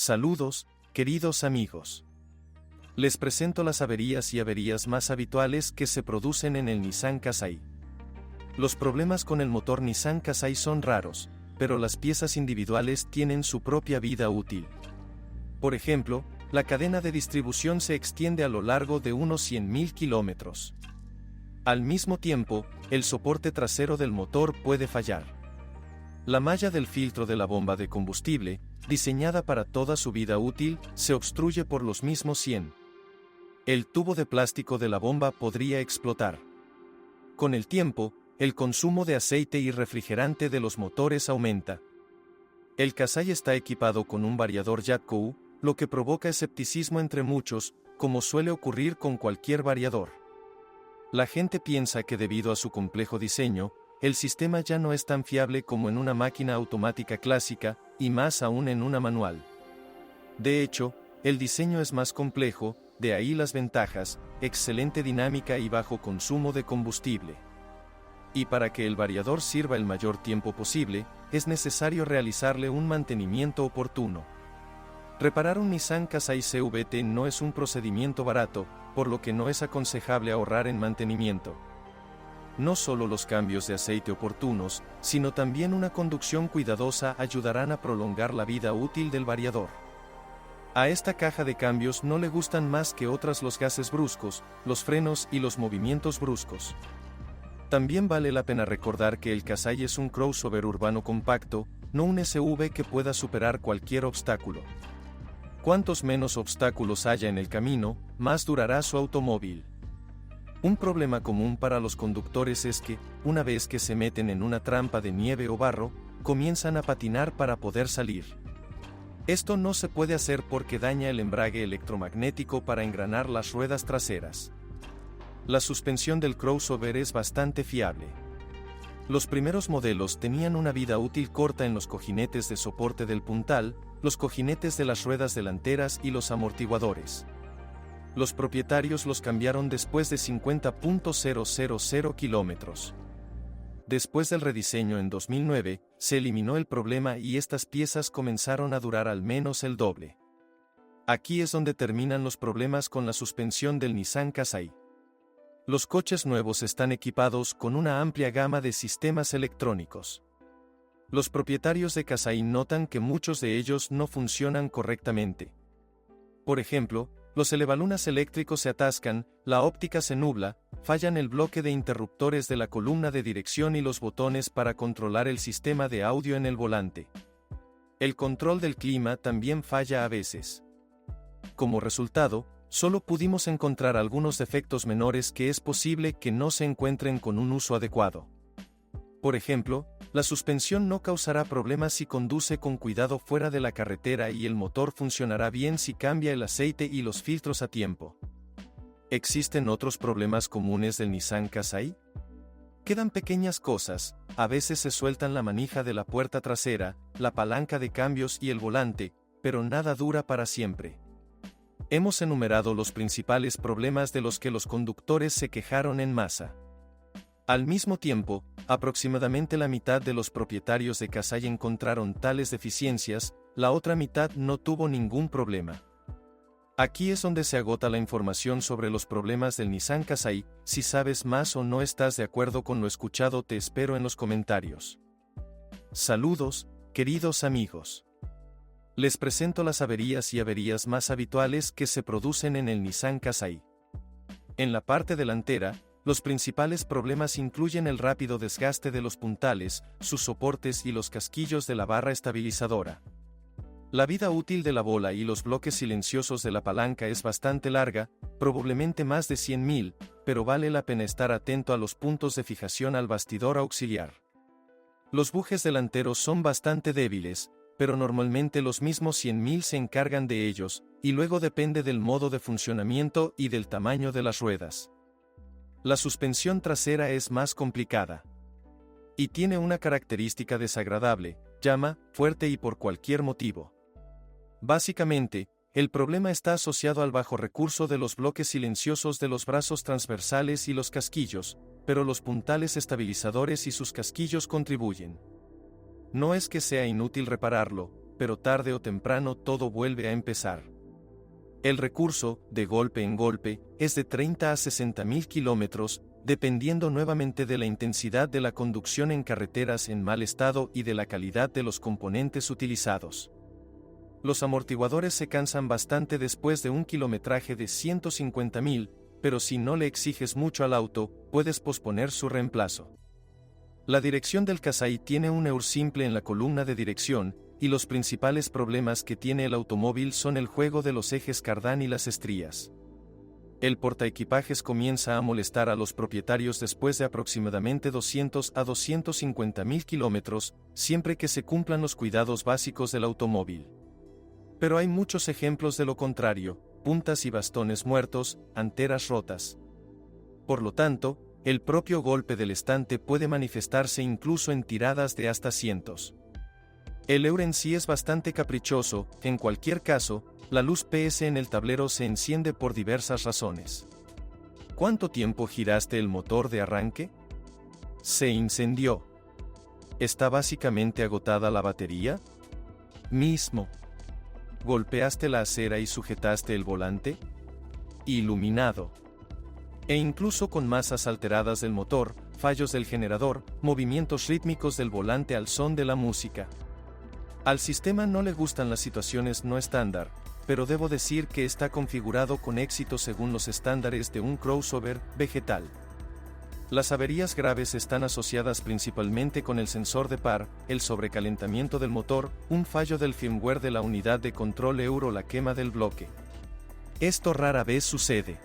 Saludos, queridos amigos. Les presento las averías y averías más habituales que se producen en el Nissan Qashqai. Los problemas con el motor Nissan Qashqai son raros, pero las piezas individuales tienen su propia vida útil. Por ejemplo, la cadena de distribución se extiende a lo largo de unos 100.000 kilómetros. Al mismo tiempo, el soporte trasero del motor puede fallar. La malla del filtro de la bomba de combustible, diseñada para toda su vida útil, se obstruye por los mismos 100. El tubo de plástico de la bomba podría explotar. Con el tiempo, el consumo de aceite y refrigerante de los motores aumenta. El Qashqai está equipado con un variador Jatco, lo que provoca escepticismo entre muchos, como suele ocurrir con cualquier variador. La gente piensa que debido a su complejo diseño, el sistema ya no es tan fiable como en una máquina automática clásica, y más aún en una manual. De hecho, el diseño es más complejo, de ahí las ventajas, excelente dinámica y bajo consumo de combustible. Y para que el variador sirva el mayor tiempo posible, es necesario realizarle un mantenimiento oportuno. Reparar un Nissan Qashqai CVT no es un procedimiento barato, por lo que no es aconsejable ahorrar en mantenimiento. No solo los cambios de aceite oportunos, sino también una conducción cuidadosa ayudarán a prolongar la vida útil del variador. A esta caja de cambios no le gustan más que otras los gases bruscos, los frenos y los movimientos bruscos. También vale la pena recordar que el Qashqai es un crossover urbano compacto, no un SUV que pueda superar cualquier obstáculo. Cuantos menos obstáculos haya en el camino, más durará su automóvil. Un problema común para los conductores es que, una vez que se meten en una trampa de nieve o barro, comienzan a patinar para poder salir. Esto no se puede hacer porque daña el embrague electromagnético para engranar las ruedas traseras. La suspensión del crossover es bastante fiable. Los primeros modelos tenían una vida útil corta en los cojinetes de soporte del puntal, los cojinetes de las ruedas delanteras y los amortiguadores. Los propietarios los cambiaron después de 50.000 kilómetros. Después del rediseño en 2009, se eliminó el problema y estas piezas comenzaron a durar al menos el doble. Aquí es donde terminan los problemas con la suspensión del Nissan Qashqai. Los coches nuevos están equipados con una amplia gama de sistemas electrónicos. Los propietarios de Qashqai notan que muchos de ellos no funcionan correctamente. Por ejemplo, los elevalunas eléctricos se atascan, la óptica se nubla, fallan el bloque de interruptores de la columna de dirección y los botones para controlar el sistema de audio en el volante. El control del clima también falla a veces. Como resultado, solo pudimos encontrar algunos defectos menores que es posible que no se encuentren con un uso adecuado. Por ejemplo, la suspensión no causará problemas si conduce con cuidado fuera de la carretera y el motor funcionará bien si cambia el aceite y los filtros a tiempo. ¿Existen otros problemas comunes del Nissan Qashqai? Quedan pequeñas cosas, a veces se sueltan la manija de la puerta trasera, la palanca de cambios y el volante, pero nada dura para siempre. Hemos enumerado los principales problemas de los que los conductores se quejaron en masa. Al mismo tiempo, aproximadamente la mitad de los propietarios de Qashqai encontraron tales deficiencias, la otra mitad no tuvo ningún problema. Aquí es donde se agota la información sobre los problemas del Nissan Qashqai. Si sabes más o no estás de acuerdo con lo escuchado, te espero en los comentarios. Saludos, queridos amigos. Les presento las averías y averías más habituales que se producen en el Nissan Qashqai. En la parte delantera, los principales problemas incluyen el rápido desgaste de los puntales, sus soportes y los casquillos de la barra estabilizadora. La vida útil de la bola y los bloques silenciosos de la palanca es bastante larga, probablemente más de 100.000, pero vale la pena estar atento a los puntos de fijación al bastidor auxiliar. Los bujes delanteros son bastante débiles, pero normalmente los mismos 100.000 se encargan de ellos, y luego depende del modo de funcionamiento y del tamaño de las ruedas. La suspensión trasera es más complicada. Y tiene una característica desagradable, llama, fuerte y por cualquier motivo. Básicamente, el problema está asociado al bajo recurso de los bloques silenciosos de los brazos transversales y los casquillos, pero los puntales estabilizadores y sus casquillos contribuyen. No es que sea inútil repararlo, pero tarde o temprano todo vuelve a empezar. El recurso, de golpe en golpe, es de 30 a 60.000 kilómetros, dependiendo nuevamente de la intensidad de la conducción en carreteras en mal estado y de la calidad de los componentes utilizados. Los amortiguadores se cansan bastante después de un kilometraje de 150.000, pero si no le exiges mucho al auto, puedes posponer su reemplazo. La dirección del Kasai tiene un eur simple en la columna de dirección, y los principales problemas que tiene el automóvil son el juego de los ejes cardán y las estrías. El portaequipajes comienza a molestar a los propietarios después de aproximadamente 200 a 250.000 kilómetros, siempre que se cumplan los cuidados básicos del automóvil. Pero hay muchos ejemplos de lo contrario: puntas y bastones muertos, anteras rotas. Por lo tanto, el propio golpe del estante puede manifestarse incluso en tiradas de hasta cientos. El eur en sí es bastante caprichoso. En cualquier caso, la luz PS en el tablero se enciende por diversas razones. ¿Cuánto tiempo giraste el motor de arranque? Se incendió. ¿Está básicamente agotada la batería? Mismo. ¿Golpeaste la acera y sujetaste el volante? Iluminado. E incluso con masas alteradas del motor, fallos del generador, movimientos rítmicos del volante al son de la música. Al sistema no le gustan las situaciones no estándar, pero debo decir que está configurado con éxito según los estándares de un crossover vegetal. Las averías graves están asociadas principalmente con el sensor de par, el sobrecalentamiento del motor, un fallo del firmware de la unidad de control eur o la quema del bloque. Esto rara vez sucede.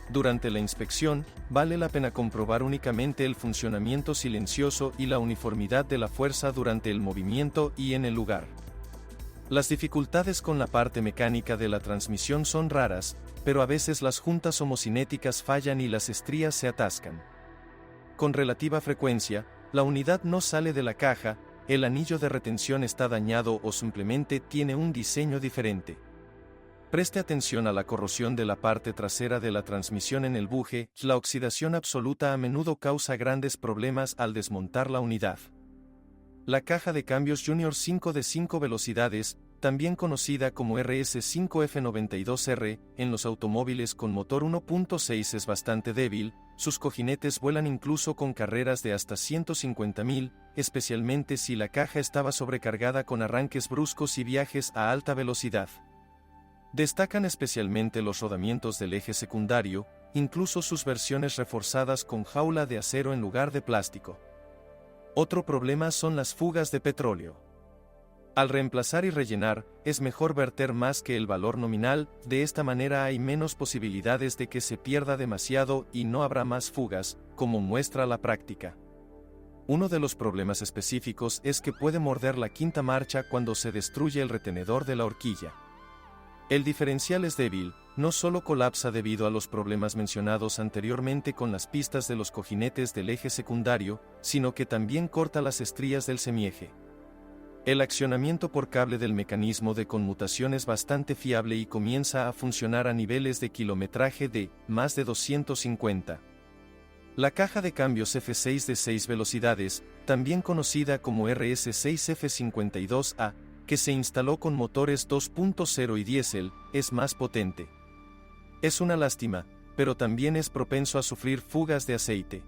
Durante la inspección, vale la pena comprobar únicamente el funcionamiento silencioso y la uniformidad de la fuerza durante el movimiento y en el lugar. Las dificultades con la parte mecánica de la transmisión son raras, pero a veces las juntas homocinéticas fallan y las estrías se atascan. Con relativa frecuencia, la unidad no sale de la caja, el anillo de retención está dañado o simplemente tiene un diseño diferente. Preste atención a la corrosión de la parte trasera de la transmisión en el buje. La oxidación absoluta a menudo causa grandes problemas al desmontar la unidad. La caja de cambios Junior 5 de 5 velocidades, también conocida como RS5F92R, en los automóviles con motor 1.6 es bastante débil. Sus cojinetes vuelan incluso con carreras de hasta 150.000, especialmente si la caja estaba sobrecargada con arranques bruscos y viajes a alta velocidad. Destacan especialmente los rodamientos del eje secundario, incluso sus versiones reforzadas con jaula de acero en lugar de plástico. Otro problema son las fugas de petróleo. Al reemplazar y rellenar, es mejor verter más que el valor nominal. De esta manera hay menos posibilidades de que se pierda demasiado y no habrá más fugas, como muestra la práctica. Uno de los problemas específicos es que puede morder la quinta marcha cuando se destruye el retenedor de la horquilla. El diferencial es débil, no solo colapsa debido a los problemas mencionados anteriormente con las pistas de los cojinetes del eje secundario, sino que también corta las estrías del semieje. El accionamiento por cable del mecanismo de conmutación es bastante fiable y comienza a funcionar a niveles de kilometraje de más de 250. La caja de cambios F6 de 6 velocidades, también conocida como RS6F52A, que se instaló con motores 2.0 y diésel, es más potente. Es una lástima, pero también es propenso a sufrir fugas de aceite.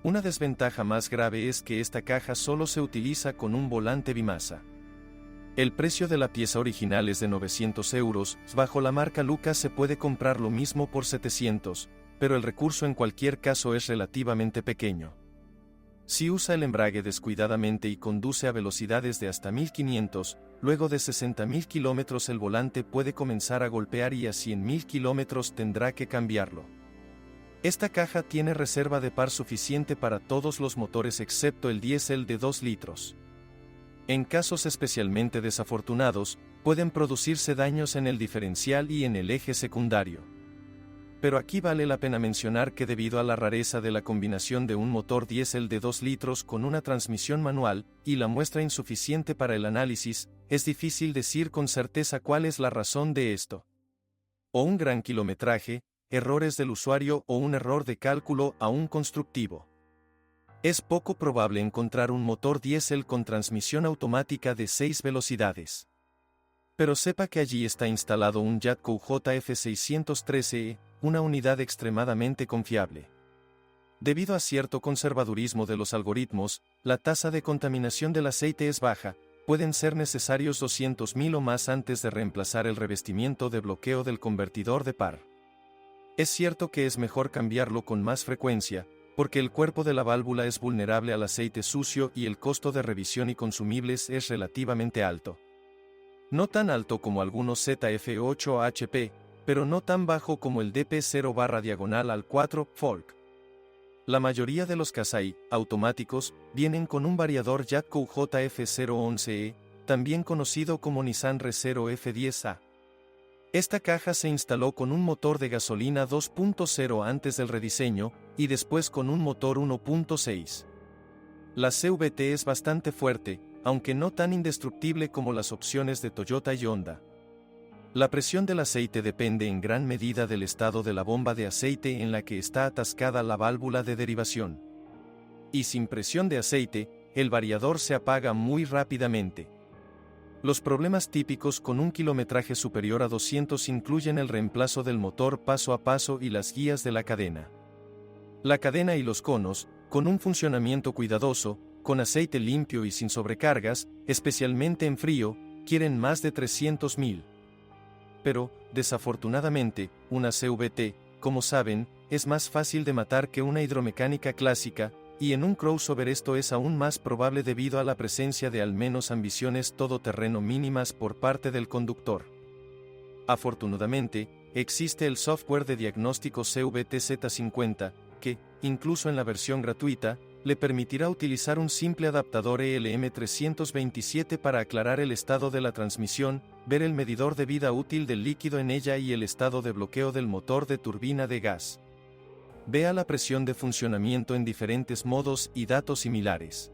Una desventaja más grave es que esta caja solo se utiliza con un volante bimasa. El precio de la pieza original es de 900 euros, bajo la marca Lucas se puede comprar lo mismo por 700, pero el recurso en cualquier caso es relativamente pequeño. Si usa el embrague descuidadamente y conduce a velocidades de hasta 1500, luego de 60.000 kilómetros el volante puede comenzar a golpear y a 100.000 kilómetros tendrá que cambiarlo. Esta caja tiene reserva de par suficiente para todos los motores excepto el diésel de 2 litros. En casos especialmente desafortunados, pueden producirse daños en el diferencial y en el eje secundario. Pero aquí vale la pena mencionar que debido a la rareza de la combinación de un motor diésel de 2 litros con una transmisión manual, y la muestra insuficiente para el análisis, es difícil decir con certeza cuál es la razón de esto. O un gran kilometraje, errores del usuario o un error de cálculo aún constructivo. Es poco probable encontrar un motor diésel con transmisión automática de 6 velocidades. Pero sepa que allí está instalado un Jatco JF613E, una unidad extremadamente confiable. Debido a cierto conservadurismo de los algoritmos, la tasa de contaminación del aceite es baja, pueden ser necesarios 200.000 o más antes de reemplazar el revestimiento de bloqueo del convertidor de par. Es cierto que es mejor cambiarlo con más frecuencia, porque el cuerpo de la válvula es vulnerable al aceite sucio y el costo de revisión y consumibles es relativamente alto. No tan alto como algunos ZF8HP, pero no tan bajo como el DP0/4 Folk. La mayoría de los Kasai automáticos vienen con un variador Jatco JF011E, también conocido como Nissan Re0 F10A. Esta caja se instaló con un motor de gasolina 2.0 antes del rediseño, y después con un motor 1.6. La CVT es bastante fuerte, aunque no tan indestructible como las opciones de Toyota y Honda. La presión del aceite depende en gran medida del estado de la bomba de aceite en la que está atascada la válvula de derivación. Y sin presión de aceite, el variador se apaga muy rápidamente. Los problemas típicos con un kilometraje superior a 200 incluyen el reemplazo del motor paso a paso y las guías de la cadena. La cadena y los conos, con un funcionamiento cuidadoso, con aceite limpio y sin sobrecargas, especialmente en frío, quieren más de 300.000. Pero, desafortunadamente, una CVT, como saben, es más fácil de matar que una hidromecánica clásica, y en un crossover esto es aún más probable debido a la presencia de al menos ambiciones todoterreno mínimas por parte del conductor. Afortunadamente, existe el software de diagnóstico CVT-Z50, que, incluso en la versión gratuita, le permitirá utilizar un simple adaptador ELM327 para aclarar el estado de la transmisión, ver el medidor de vida útil del líquido en ella y el estado de bloqueo del motor de turbina de gas. Vea la presión de funcionamiento en diferentes modos y datos similares.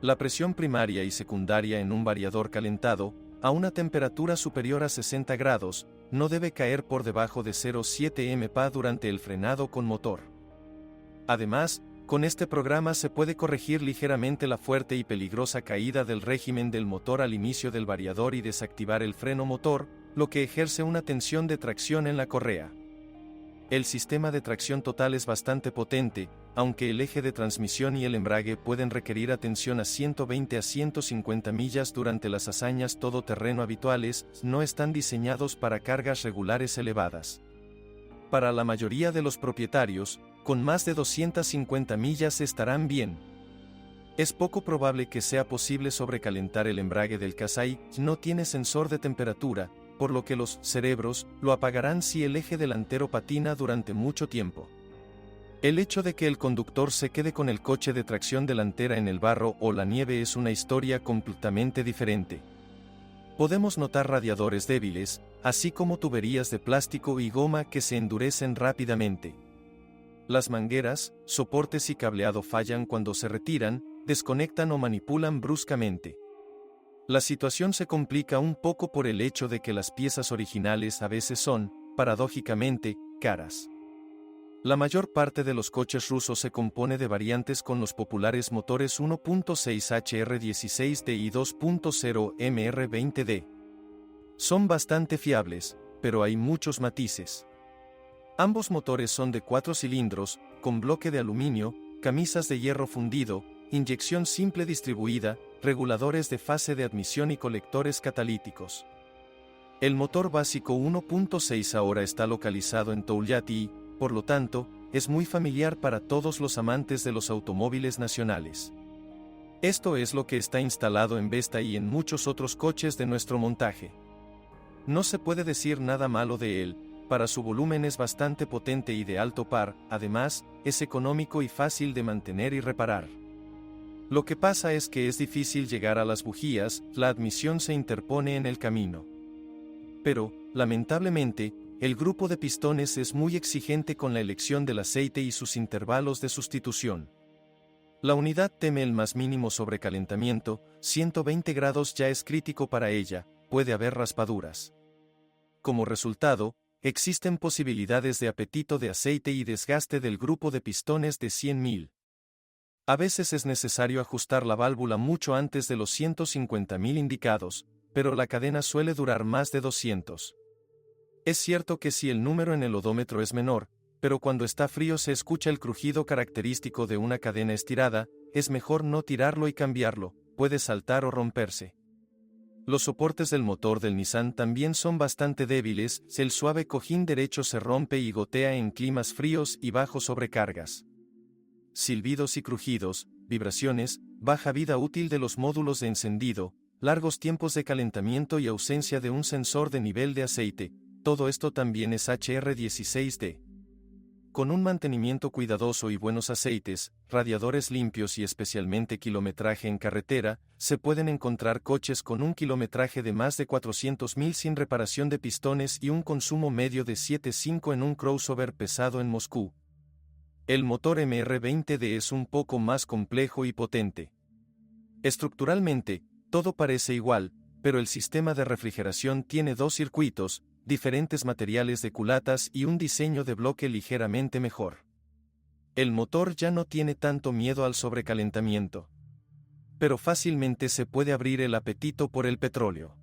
La presión primaria y secundaria en un variador calentado, a una temperatura superior a 60 grados, no debe caer por debajo de 0,7 MPa durante el frenado con motor. Además, con este programa se puede corregir ligeramente la fuerte y peligrosa caída del régimen del motor al inicio del variador y desactivar el freno motor, lo que ejerce una tensión de tracción en la correa. El sistema de tracción total es bastante potente, aunque el eje de transmisión y el embrague pueden requerir atención a 120 a 150 millas durante las hazañas todoterreno habituales, no están diseñados para cargas regulares elevadas. Para la mayoría de los propietarios, con más de 250 millas estarán bien. Es poco probable que sea posible sobrecalentar el embrague del Kasai, no tiene sensor de temperatura, por lo que los cerebros lo apagarán si el eje delantero patina durante mucho tiempo. El hecho de que el conductor se quede con el coche de tracción delantera en el barro o la nieve es una historia completamente diferente. Podemos notar radiadores débiles, así como tuberías de plástico y goma que se endurecen rápidamente. Las mangueras, soportes y cableado fallan cuando se retiran, desconectan o manipulan bruscamente. La situación se complica un poco por el hecho de que las piezas originales a veces son, paradójicamente, caras. La mayor parte de los coches rusos se compone de variantes con los populares motores 1.6 HR16D y 2.0 MR20D. Son bastante fiables, pero hay muchos matices. Ambos motores son de 4 cilindros, con bloque de aluminio, camisas de hierro fundido, inyección simple distribuida, reguladores de fase de admisión y colectores catalíticos. El motor básico 1.6 ahora está localizado en Tolyatti y, por lo tanto, es muy familiar para todos los amantes de los automóviles nacionales. Esto es lo que está instalado en Vesta y en muchos otros coches de nuestro montaje. No se puede decir nada malo de él, para su volumen es bastante potente y de alto par, además, es económico y fácil de mantener y reparar. Lo que pasa es que es difícil llegar a las bujías, la admisión se interpone en el camino. Pero, lamentablemente, el grupo de pistones es muy exigente con la elección del aceite y sus intervalos de sustitución. La unidad teme el más mínimo sobrecalentamiento, 120 grados ya es crítico para ella, puede haber raspaduras. Como resultado, existen posibilidades de apetito de aceite y desgaste del grupo de pistones de 100.000. A veces es necesario ajustar la válvula mucho antes de los 150.000 indicados, pero la cadena suele durar más de 200. Es cierto que si el número en el odómetro es menor, pero cuando está frío se escucha el crujido característico de una cadena estirada, es mejor no tirarlo y cambiarlo, puede saltar o romperse. Los soportes del motor del Nissan también son bastante débiles, el suave cojín derecho se rompe y gotea en climas fríos y bajo sobrecargas. Silbidos y crujidos, vibraciones, baja vida útil de los módulos de encendido, largos tiempos de calentamiento y ausencia de un sensor de nivel de aceite, todo esto también es HR16D. Con un mantenimiento cuidadoso y buenos aceites, radiadores limpios y especialmente kilometraje en carretera, se pueden encontrar coches con un kilometraje de más de 400.000 sin reparación de pistones y un consumo medio de 7,5 en un crossover pesado en Moscú. El motor MR20D es un poco más complejo y potente. Estructuralmente, todo parece igual, pero el sistema de refrigeración tiene dos circuitos, diferentes materiales de culatas y un diseño de bloque ligeramente mejor. El motor ya no tiene tanto miedo al sobrecalentamiento. Pero fácilmente se puede abrir el apetito por el petróleo.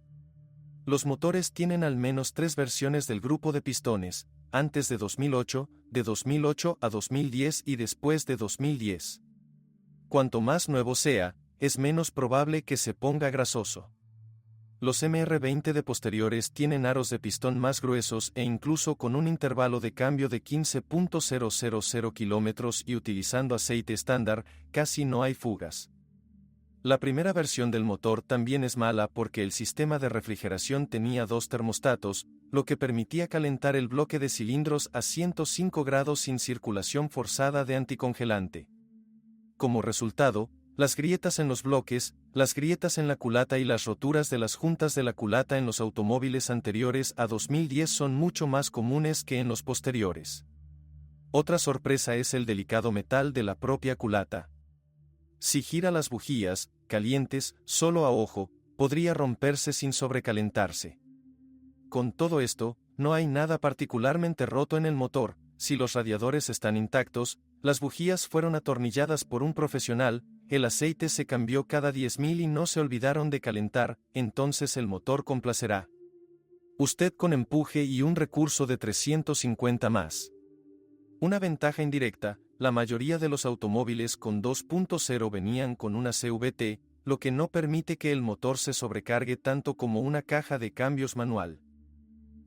Los motores tienen al menos 3 versiones del grupo de pistones, antes de 2008, de 2008 a 2010 y después de 2010. Cuanto más nuevo sea, es menos probable que se ponga grasoso. Los MR20 de posteriores tienen aros de pistón más gruesos e incluso con un intervalo de cambio de 15.000 kilómetros y utilizando aceite estándar, casi no hay fugas. La primera versión del motor también es mala porque el sistema de refrigeración tenía 2 termostatos, lo que permitía calentar el bloque de cilindros a 105 grados sin circulación forzada de anticongelante. Como resultado, las grietas en los bloques, las grietas en la culata y las roturas de las juntas de la culata en los automóviles anteriores a 2010 son mucho más comunes que en los posteriores. Otra sorpresa es el delicado metal de la propia culata. Si gira las bujías, calientes, solo a ojo, podría romperse sin sobrecalentarse. Con todo esto, no hay nada particularmente roto en el motor, si los radiadores están intactos, las bujías fueron atornilladas por un profesional, el aceite se cambió cada 10.000 y no se olvidaron de calentar, entonces el motor complacerá. Usted con empuje y un recurso de 350 más. Una ventaja indirecta, la mayoría de los automóviles con 2.0 venían con una CVT, lo que no permite que el motor se sobrecargue tanto como una caja de cambios manual.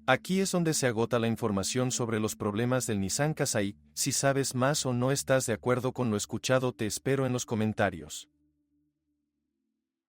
Aquí es donde se agota la información sobre los problemas del Nissan Qashqai. Si sabes más o no estás de acuerdo con lo escuchado, te espero en los comentarios.